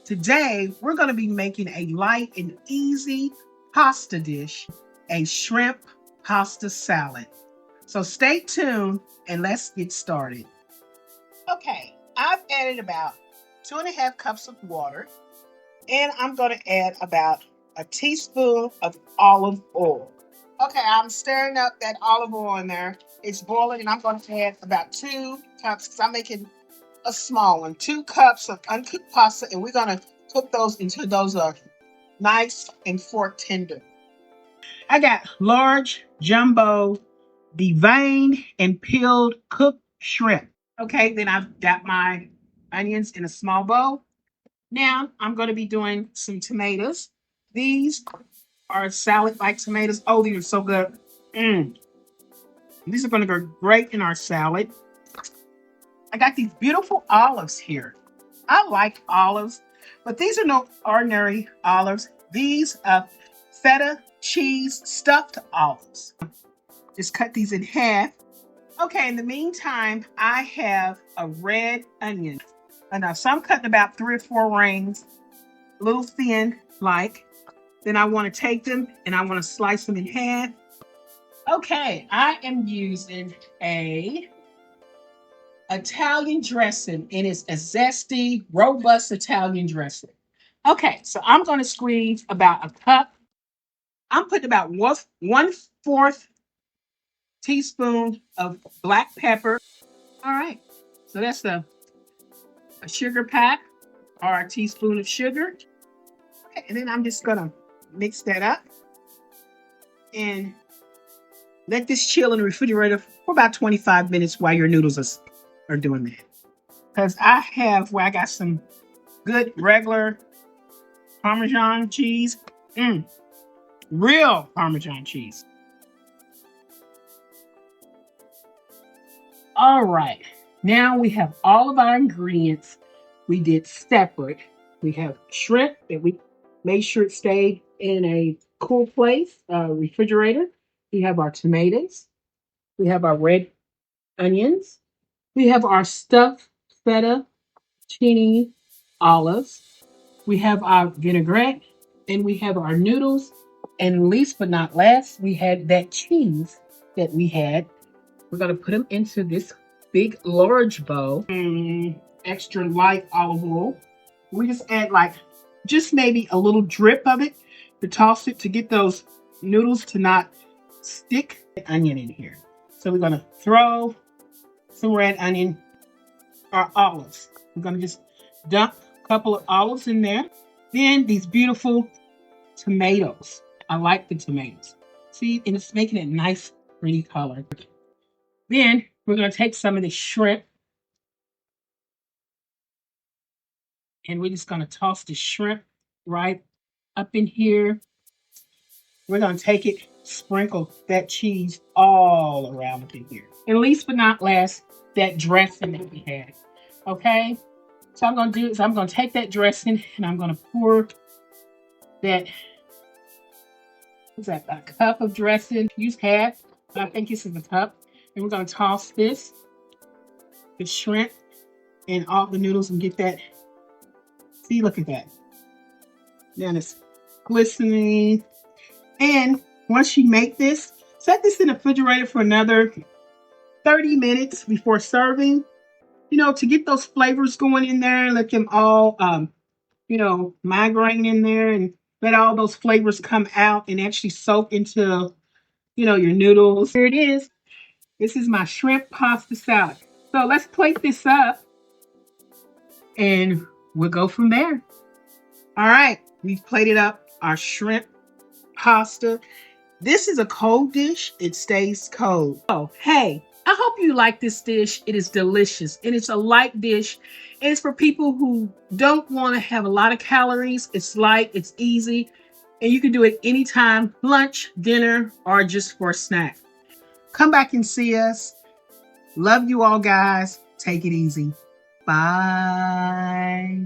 Today, we're going to be making a light and easy pasta dish, a shrimp pasta salad. So stay tuned and let's get started. Okay, I've added about 2.5 cups of water, and I'm going to add about a teaspoon of olive oil. Okay, I'm stirring up that olive oil in there. It's boiling, and I'm going to add about 2 cups because I'm making a small one. 2 cups of uncooked pasta, and we're going to cook those until those are nice and fork tender. I got large jumbo deveined and peeled cooked shrimp. Okay, then I've got my onions in a small bowl. Now I'm going to be doing some tomatoes. These are salad-like tomatoes. Oh, these are so good. These are going to go great in our salad. I got these beautiful olives here. I like olives, but these are no ordinary olives. These are feta cheese stuffed olives. Just cut these in half. Okay, in the meantime, I have a red onion. Now, some cutting about 3 or 4 rings, a little thin like. Then I want to take them and I want to slice them in half. Okay, I am using a Italian dressing, and it's a Zesty Robusto Italian Dressing. Okay, so I'm going to squeeze about a cup. I'm putting about 1/4 teaspoon of black pepper. All right, so that's a sugar pack or a teaspoon of sugar. Okay, and then I'm just going to mix that up and let this chill in the refrigerator for about 25 minutes while your noodles are doing that. Because I got some good regular Parmesan cheese. Real Parmesan cheese. All right. Now we have all of our ingredients we did separate. We have shrimp that we made sure it stayed in a cool place, refrigerator. We have our tomatoes. We have our red onions. We have our stuffed feta-cheese olives. We have our vinaigrette, and we have our noodles. And least but not last, we had that cheese that we had. We're going to put them into this big, large bowl. Extra light olive oil. We just add just maybe a little drip of it to toss it to get those noodles to not stick. Onion in here. So we're going to throw some red onion, our olives. We're going to just dump a couple of olives in there. Then these beautiful tomatoes. I like the tomatoes. See, and it's making it nice, pretty color. Then we're going to take some of the shrimp. And we're just going to toss the shrimp right up in here. We're going to take it, sprinkle that cheese all around up in here. And least but not last, that dressing that we had. Okay? So I'm going to do is I'm going to take that dressing and I'm going to pour that, what's that, a cup of dressing. Use half, but I think this is a cup. And we're going to toss this, the shrimp, and all the noodles and get that. See, look at that. Then it's glistening. And once you make this, set this in the refrigerator for another 30 minutes before serving. To get those flavors going in there and let them all, migrate in there and let all those flavors come out and actually soak into, your noodles. Here it is. This is my shrimp pasta salad. So let's plate this up and we'll go from there. All right. We've plated up our shrimp pasta. This is a cold dish. It stays cold. Oh, hey, I hope you like this dish. It is delicious and it's a light dish. And it's for people who don't want to have a lot of calories. It's light, it's easy, and you can do it anytime, lunch, dinner, or just for a snack. Come back and see us. Love you all, guys. Take it easy. Bye.